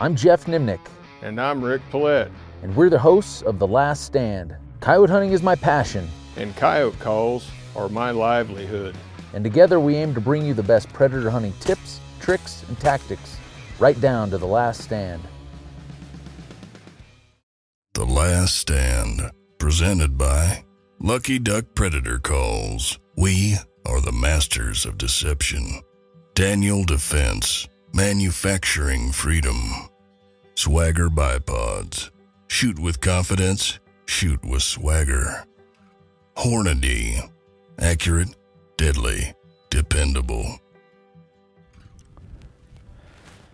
I'm Geoff Nimnick. And I'm Rick Paulette. And we're the hosts of The Last Stand. Coyote hunting is my passion. And coyote calls are my livelihood. And together we aim to bring you the best predator hunting tips, tricks, and tactics, right down to The Last Stand. The Last Stand, presented by Lucky Duck Predator Calls. We are the masters of deception. Daniel Defense, manufacturing freedom. Swagger Bipods, shoot with confidence, shoot with swagger. Hornady, accurate, deadly, dependable.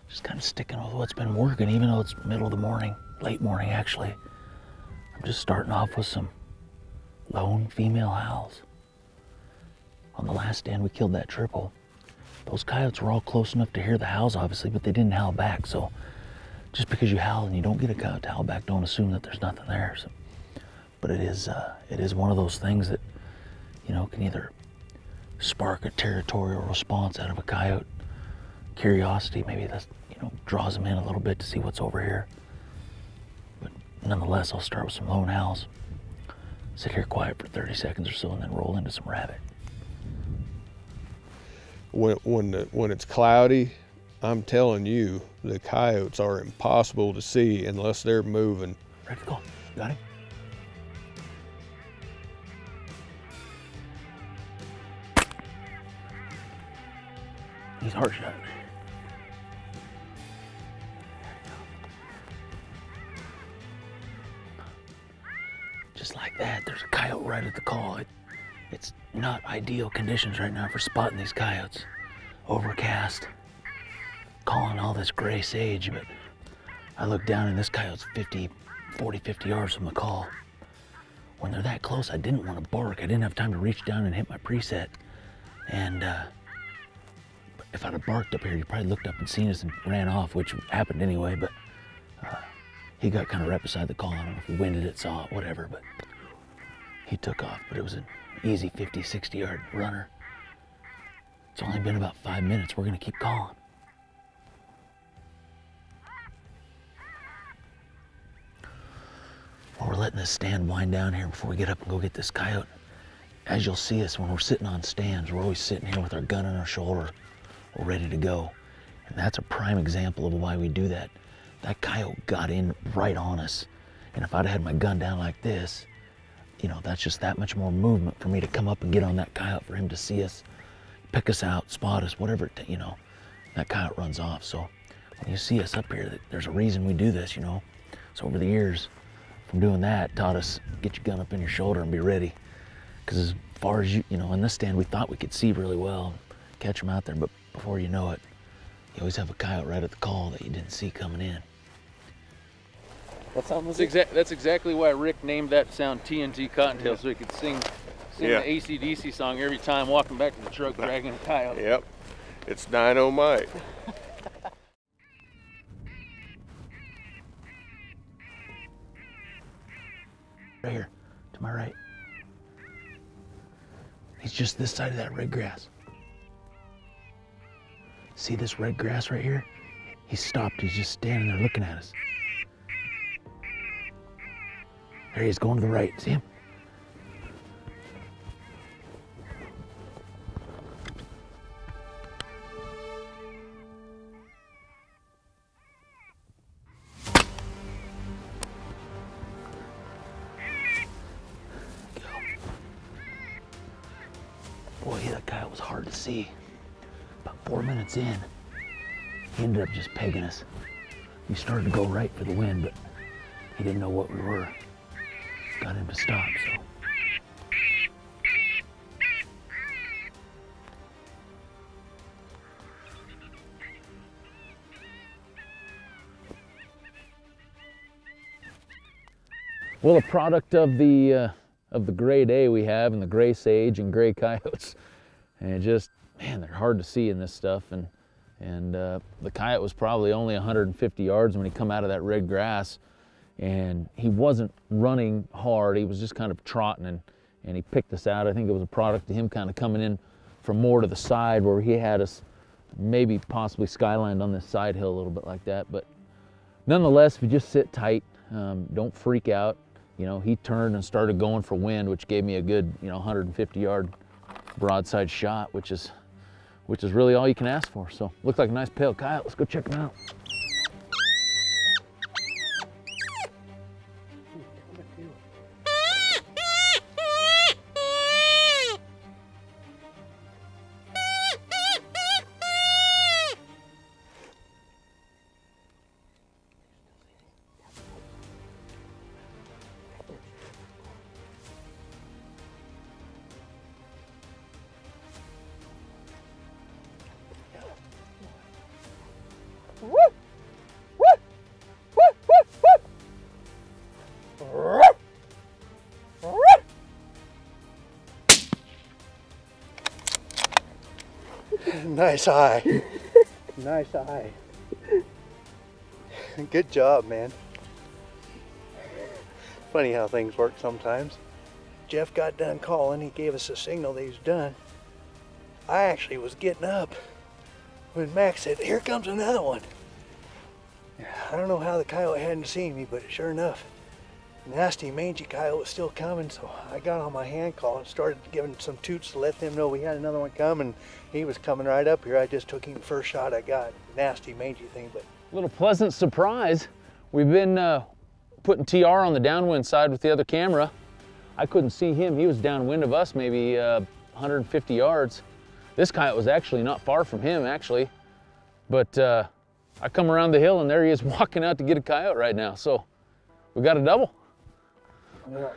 Just kind of sticking with what's been working, even though it's middle of the morning, late morning actually. I'm just starting off with some lone female howls. On the last stand, we killed that triple. Those coyotes were all close enough to hear the howls, obviously, but they didn't howl back. So just because you howl and you don't get a coyote to howl back, don't assume that there's nothing there. So, but it is one of those things that, you know, can either spark a territorial response out of a coyote. Curiosity, maybe that's, you know, draws them in a little bit to see what's over here. But nonetheless, I'll start with some lone howls. Sit here quiet for 30 seconds or so and then roll into some rabbit. When it's cloudy, I'm telling you, the coyotes are impossible to see unless they're moving. Ready to go. Got him? He's hard shot. Just like that, there's a coyote right at the call. It's not ideal conditions right now for spotting these coyotes. Overcast, calling all this gray sage, but I look down and this coyote's 40, 50 yards from the call. When they're that close, I didn't want to bark. I didn't have time to reach down and hit my preset. And if I'd have barked up here, he probably looked up and seen us and ran off, which happened anyway, but he got kind of right beside the call. I don't know if he winded it, saw it, whatever, but he took off. But it was an easy 50, 60 yard runner. It's only been about 5 minutes. We're gonna keep calling. Well, we're letting this stand wind down here before we get up and go get this coyote. As you'll see us when we're sitting on stands, we're always sitting here with our gun on our shoulder. We're ready to go. And that's a prime example of why we do that. That coyote got in right on us. And if I'd had my gun down like this, you know, that's just that much more movement for me to come up and get on that coyote, for him to see us, pick us out, spot us, whatever, you know, that coyote runs off. So when you see us up here, there's a reason we do this, you know. So over the years, from doing that, taught us, get your gun up in your shoulder and be ready. Because as far as you know, in this stand, we thought we could see really well, catch them out there, but before you know it, you always have a coyote right at the call that you didn't see coming in. What sound was it? That's exactly why Rick named that sound TNT Cottontail, so he could sing the AC/DC song every time walking back to the truck dragging a coyote. Yep, it's Dynamite. Right here, to my right. He's just this side of that red grass. See this red grass right here? He stopped, he's just standing there looking at us. There he is, going to the right, see him? Boy, that coyote was hard to see. About 4 minutes in, he ended up just pegging us. He started to go right for the wind, but he didn't know what we were. Got him to stop, so. Well, a product of the gray day we have, and the gray sage and gray coyotes, and it just, man, they're hard to see in this stuff. And the coyote was probably only 150 yards when he come out of that red grass, and he wasn't running hard. He was just kind of trotting, and he picked us out. I think it was a product of him kind of coming in from more to the side where he had us maybe possibly skylined on this side hill a little bit like that. But Nonetheless, if you just sit tight, don't freak out. You know, he turned and started going for wind, which gave me a good, 150-yard broadside shot, which is really all you can ask for. So, looked like a nice pale coyote. Let's go check him out. Nice eye. Nice eye. Good job, man. Funny how things work sometimes. Geoff got done calling. He gave us a signal that he's done. I actually was getting up when Max said, "Here comes another one." I don't know how the coyote hadn't seen me, but sure enough, nasty mangy coyote was still coming, so I got on my hand call and started giving some toots to let them know we had another one coming. He was coming right up here. I just took him first shot I got. Nasty mangy thing, but A little pleasant surprise. We've been putting TR on the downwind side with the other camera. I couldn't see him. He was downwind of us, maybe 150 yards. This coyote was actually not far from him, actually. But I come around the hill and there he is walking out to get a coyote right now. So we got a double. well,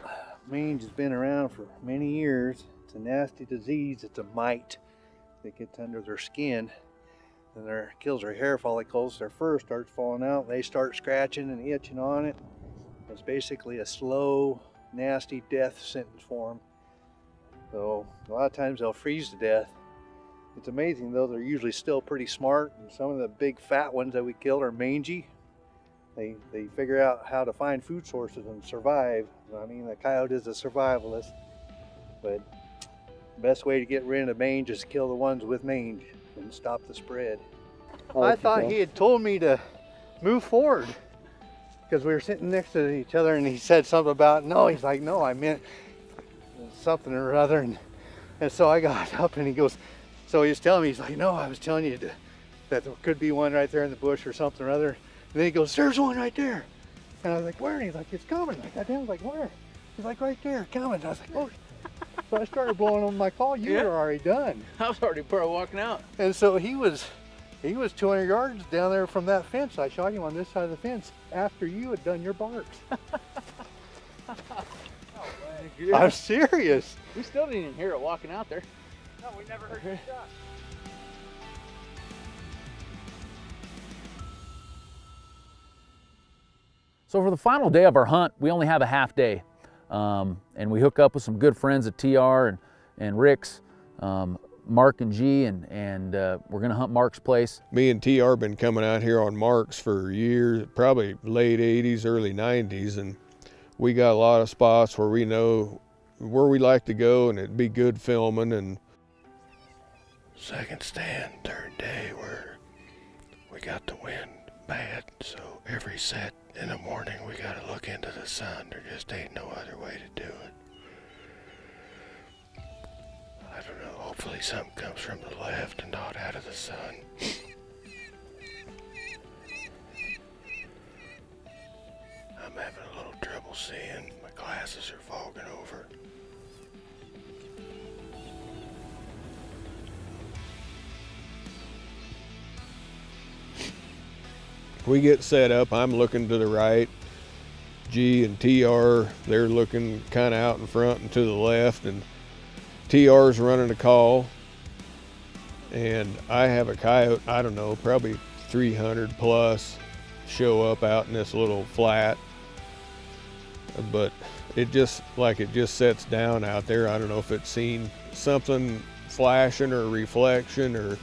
mange has been around for many years. It's a nasty disease. It's a mite that gets under their skin and kills their hair follicles. Their fur starts falling out. They start scratching and itching on it. It's basically a slow, nasty death sentence for them. So a lot of times they'll freeze to death. It's amazing though, they're usually still pretty smart, and some of the big fat ones that we kill are mangy. They figure out how to find food sources and survive. I mean, the coyote is a survivalist, but the best way to get rid of mange is to kill the ones with mange and stop the spread. I thought he had told me to move forward because we were sitting next to each other and he said something about, no, he's like, no, I meant something or other. And so I got up and he goes, so he was telling me, he's like, no, I was telling you that there could be one right there in the bush or something or other. And then he goes, there's one right there. And I was like, where? And he's like, it's coming. I got down, I was like, where? He's like, right there, coming. And I was like, oh. So I started blowing on my call. You were already done. I was already walking out. And so he was 200 yards down there from that fence. I shot him on this side of the fence after you had done your barks. I'm serious. We still didn't even hear it walking out there. No, we never heard your shot. So for the final day of our hunt, we only have a half day. And we hook up with some good friends at TR and Rick's, Mark and G, and we're gonna hunt Mark's place. Me and TR been coming out here on Mark's for years, probably late 80s, early 90s, and we got a lot of spots where we know where we like to go and it'd be good filming. And second stand, third day, where we got the wind bad, so every set in the morning we gotta look into the sun. There just ain't no other way to do it. I don't know, hopefully something comes from the left and not out of the sun. I'm having a little trouble seeing. My glasses are fogging over. We get set up, I'm looking to the right. G and TR, they're looking kind of out in front and to the left, and TR's running a call. And I have a coyote, I don't know, probably 300 plus, show up out in this little flat. But it just sets down out there. I don't know if it's seen something flashing or reflection, or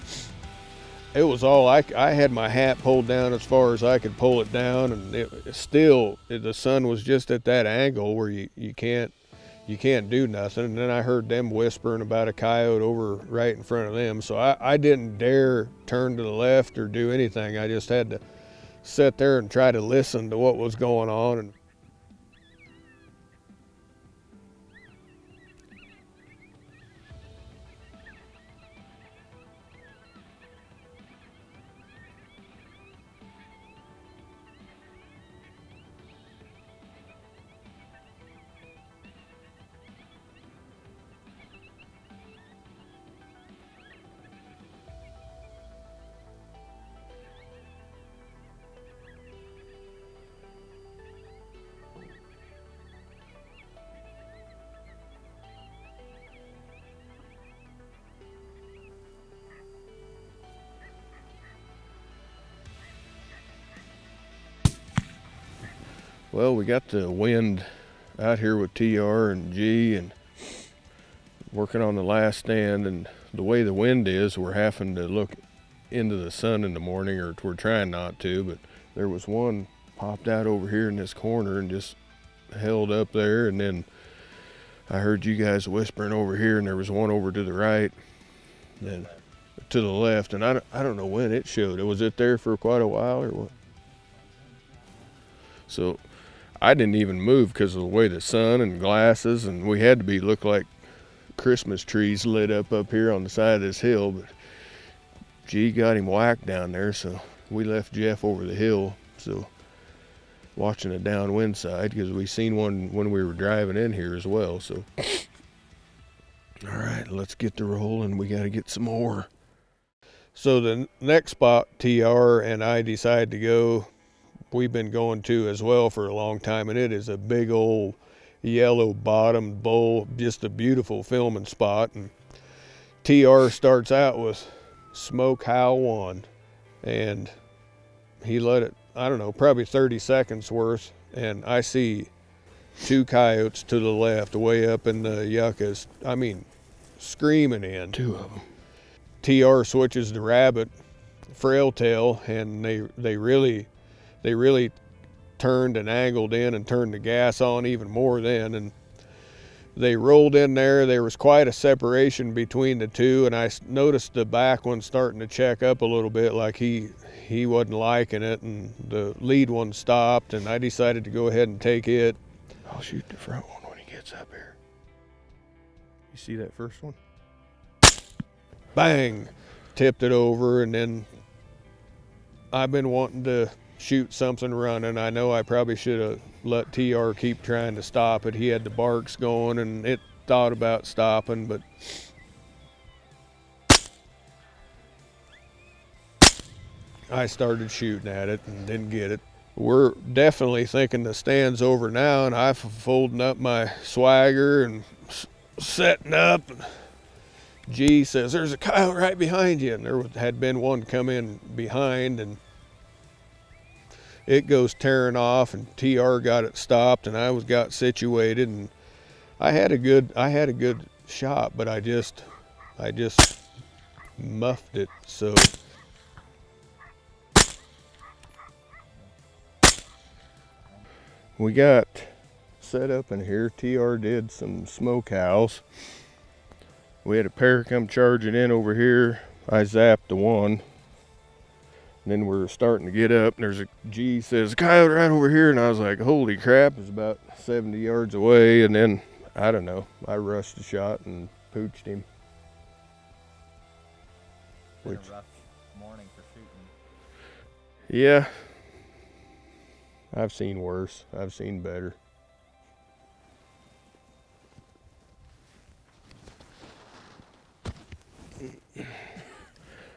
it was all, I had my hat pulled down as far as I could pull it down, and the sun was just at that angle where you can't do nothing. And then I heard them whispering about a coyote over right in front of them. So I didn't dare turn to the left or do anything. I just had to sit there and try to listen to what was going on. And well, we got the wind out here with TR and G and working on the last stand, and the way the wind is, we're having to look into the sun in the morning, or we're trying not to, but there was one popped out over here in this corner and just held up there, and then I heard you guys whispering over here, and there was one over to the right, then to the left, and I don't know when it showed. Was it there for quite a while or what? So I didn't even move because of the way the sun and glasses, and we had to be look like Christmas trees lit up here on the side of this hill, but G got him whacked down there, so we left Geoff over the hill, so watching the downwind side, because we seen one when we were driving in here as well. So all right, let's get the rolling. We got to get some more. So the next spot TR and I decided to go, we've been going to as well for a long time, and it is a big old yellow bottom bowl, just a beautiful filming spot. And TR starts out with Smoke Howl 1, and he let it, I don't know, probably 30 seconds worth, and I see 2 coyotes to the left way up in the yuccas, I mean screaming in. 2 of them. TR switches to rabbit frail tail, and they really turned and angled in and turned the gas on even more then, and they rolled in there. There was quite a separation between the two, and I noticed the back one starting to check up a little bit, like he wasn't liking it, and the lead one stopped, and I decided to go ahead and take it. I'll shoot the front one when he gets up here. You see that first one? Bang! Tipped it over, and then I've been wanting to shoot something running. I know I probably should have let TR keep trying to stop it. He had the barks going, and it thought about stopping, but I started shooting at it and didn't get it. We're definitely thinking the stand's over now, and I'm folding up my swagger and setting up. G says, "There's a coyote right behind you," and there had been one come in behind, and it goes tearing off, and TR got it stopped, and I got situated, and I had a good shot, but I just muffed it. So we got set up in here. TR did some smoke howls. We had a pair come charging in over here. I zapped the one. And then we're starting to get up, and there's a G says, "Coyote right over here," and I was like, holy crap, it's about 70 yards away. And then, I don't know, I rushed the shot and pooched him. Been a rough morning for shooting. Yeah, I've seen worse. I've seen better.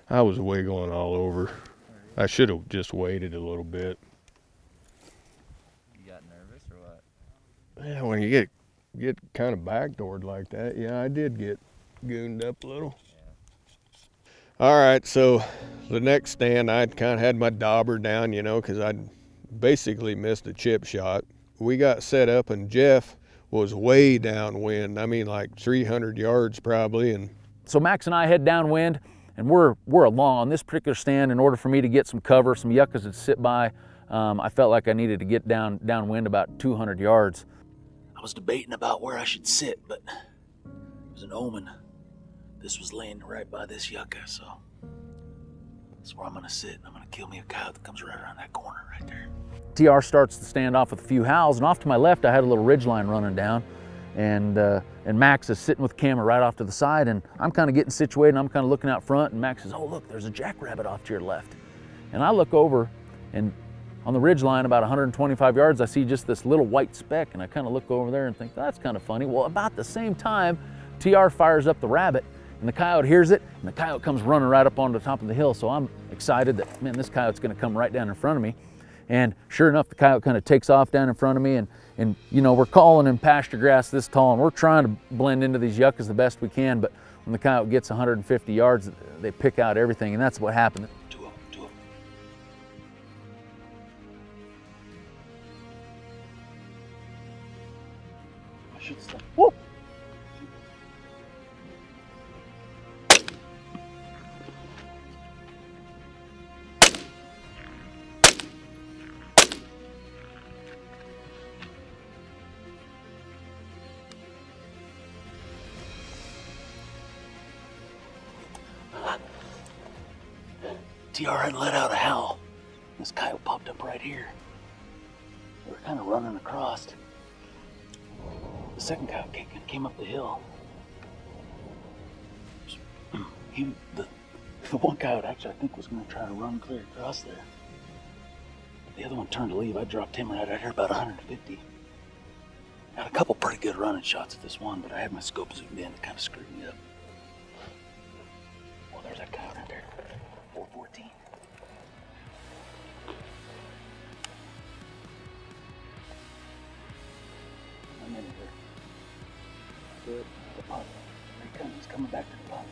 I was wiggling all over. I should have just waited a little bit. You got nervous or what? Yeah, when you get kind of backdoored like that, yeah, I did get gooned up a little. Yeah. All right, so the next stand, I'd kind of had my dauber down, you know, because I'd basically missed a chip shot. We got set up, and Geoff was way downwind. I mean, like 300 yards probably. And so Max and I head downwind, and we're along on this particular stand. In order for me to get some cover, some yuccas that sit by, I felt like I needed to get downwind about 200 yards. I was debating about where I should sit, but it was an omen. This was laying right by this yucca, so That's where I'm gonna sit, and I'm gonna kill me a coyote that comes right around that corner right there. TR starts the stand off with a few howls, and off to my left I had a little ridge line running down, and Max is sitting with the camera right off to the side, and I'm kind of getting situated, and I'm kind of looking out front, and Max says, oh look, there's a jackrabbit off to your left. And I look over, and on the ridge line about 125 yards, I see just this little white speck, and I kind of look over there and think, that's kind of funny. Well, about the same time, TR fires up the rabbit, and the coyote hears it, and the coyote comes running right up onto the top of the hill. So I'm excited that, man, this coyote's gonna come right down in front of me. And sure enough, the coyote kind of takes off down in front of me, and you know, we're calling in pasture grass this tall, and we're trying to blend into these yuccas the best we can, but when the coyote gets 150 yards, they pick out everything, and that's what happened. Two of them. I should stop. Whoa! TR had let out a howl. This coyote popped up right here. We were kind of running across. The second coyote came up the hill. The one coyote actually I think was going to try to run clear across there. The other one turned to leave. I dropped him right out here about 150. Got a couple pretty good running shots at this one, but I had my scope zoomed in. It kind of screwed me up. Well, there's that coyote right there. 414. I'm in here. Good. The pup. Here he comes. He's coming back to the pup.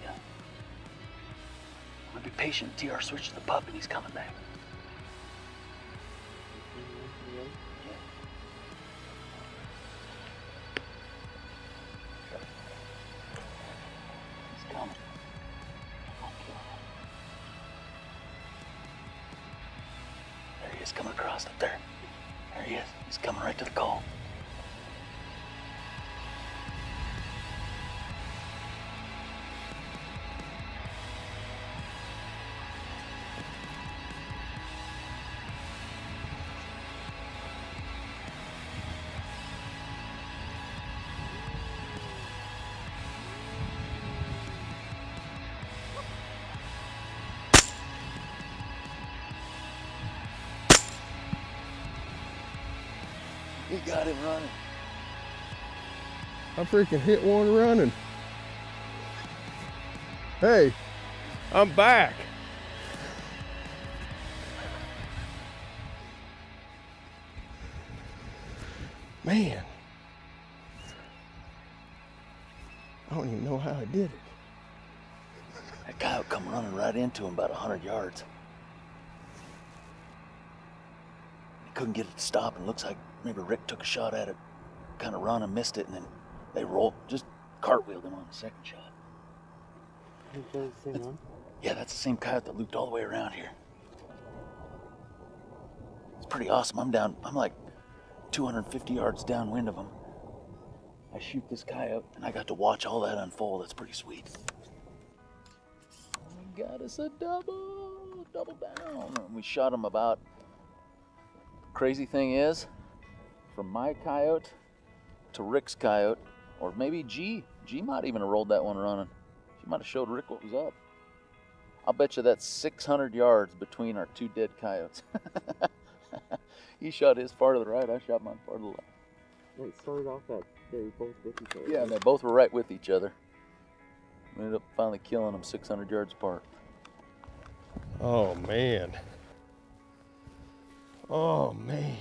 Yeah. I'm gonna be patient. TR switched to the pup and he's coming back. He's coming across up there. There he is. He's coming right to the call. He got him running. I freaking hit one running. Hey, I'm back. Man, I don't even know how I did it. That coyote come running right into him about 100 yards. He couldn't get it to stop, and it looks like maybe Rick took a shot at it, kind of run and missed it, and then they rolled, just cartwheeled him on the second shot. Yeah, that's the same coyote that looped all the way around here. It's pretty awesome. I'm like 250 yards downwind of him. I shoot this coyote, and I got to watch all that unfold. That's pretty sweet. We got us a double down. And we shot him about. Crazy thing is, from my coyote to Rick's coyote, or maybe G might even have rolled that one running. She might have showed Rick what was up. I'll bet you that's 600 yards between our two dead coyotes. He shot his far to the right, I shot mine far to the left. They started off that they were both with each other. Yeah, and they both were right with each other. We ended up finally killing them 600 yards apart. Oh man. Oh man.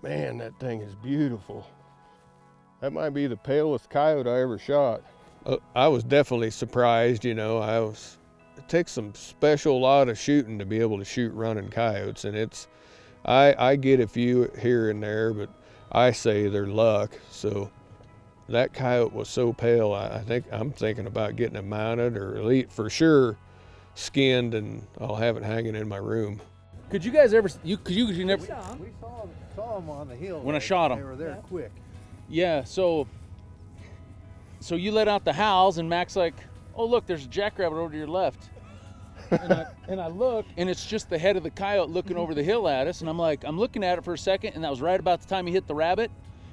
Man, that thing is beautiful. That might be the palest coyote I ever shot. I was definitely surprised, you know. It takes some special lot of shooting to be able to shoot running coyotes, and I get a few here and there, but I say they're luck. So that coyote was so pale, I'm thinking about getting it mounted, or at least for sure skinned, and I'll have it hanging in my room. Could you guys ever, you never? We saw them on the hill. When I shot 'em. They were there quick. Yeah, so so you let out the howls, and Mac's like, oh, look, there's a jackrabbit over to your left. And I look, and it's just the head of the coyote looking over the hill at us. And I'm like, I'm looking at it for a second, and that was right about the time he hit the rabbit.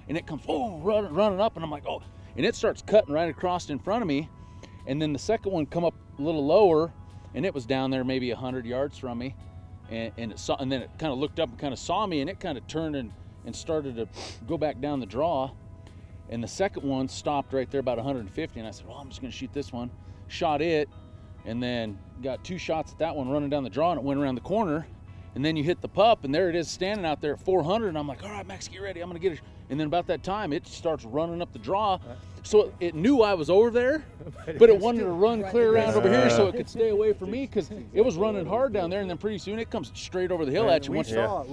And it comes, oh, running up, and I'm like, oh. And it starts cutting right across in front of me. And then the second one come up a little lower, and it was down there maybe 100 yards from me. And then it kind of looked up and kind of saw me, and it kind of turned and started to go back down the draw. And the second one stopped right there about 150, and I said, well, I'm just gonna shoot this one. Shot it, and then got 2 shots at that one running down the draw, and it went around the corner. And then you hit the pup, and there it is standing out there at 400, and I'm like, all right, Max, get ready, I'm gonna get it. And then about that time, it starts running up the draw. So it knew I was over there, but it wanted to run clear around over here so it could stay away from me, because it was running hard down there, and then pretty soon it comes straight over the hill at you. We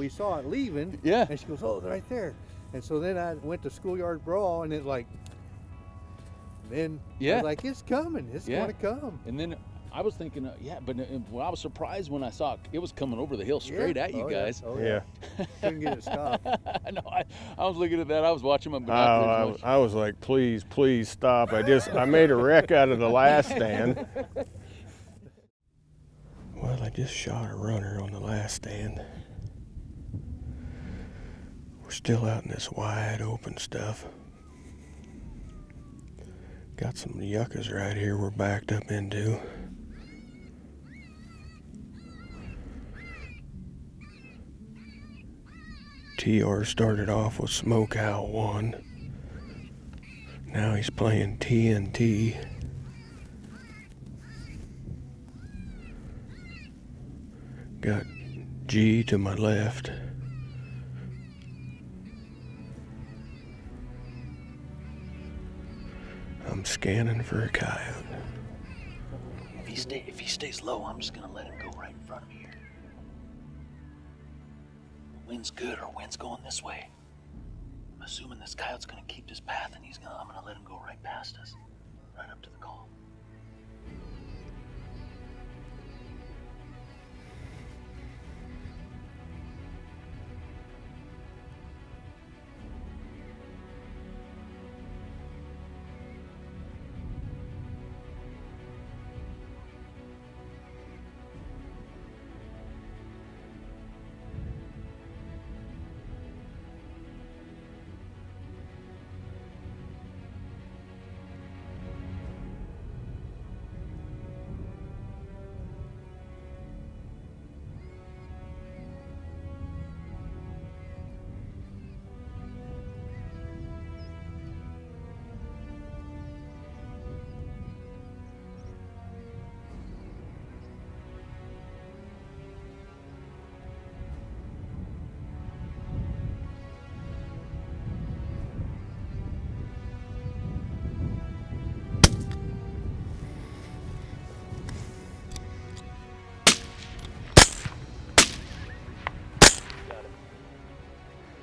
saw it leaving, yeah. And she goes, oh, they're right there. And so then I went to Schoolyard Brawl, and it like, then I was like, it's coming, it's gonna come. And then I was thinking, but I was surprised when I saw it was coming over the hill straight at you guys. Oh, yeah. Couldn't get it stopped. No, I was looking at that. I was watching my binoculars. I was like, please stop. I made a wreck out of the last stand. Well, I just shot a runner on the last stand. We're still out in this wide open stuff. Got some yuccas right here we're backed up into. TR started off with Smoke Owl 1. Now he's playing TNT. Got G to my left. I'm scanning for a coyote. If he stays low, I'm just gonna let him go right in front of me here. The wind's good, or wind's going this way. I'm assuming this coyote's gonna keep his path, and I'm gonna let him go right past us, right up to the call.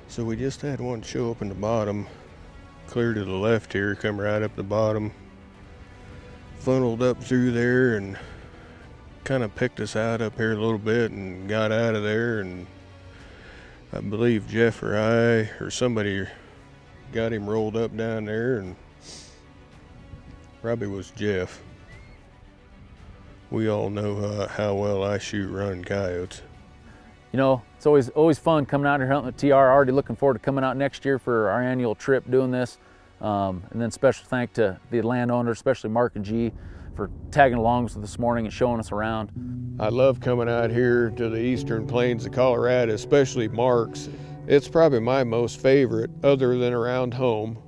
So we just had one show up in the bottom, clear to the left here, come right up the bottom, funneled up through there and kind of picked us out up here a little bit and got out of there. And I believe Geoff or I or somebody got him rolled up down there, and probably was Geoff. We all know how well I shoot running coyotes. You know, it's always fun coming out here hunting with TR. Already looking forward to coming out next year for our annual trip doing this. And then special thank to the landowners, especially Mark and G, for tagging along with us this morning and showing us around. I love coming out here to the eastern plains of Colorado, especially Mark's. It's probably my most favorite other than around home.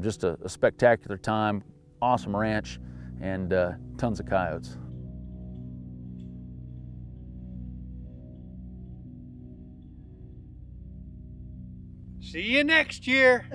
Just a spectacular time, awesome ranch, and tons of coyotes. See you next year.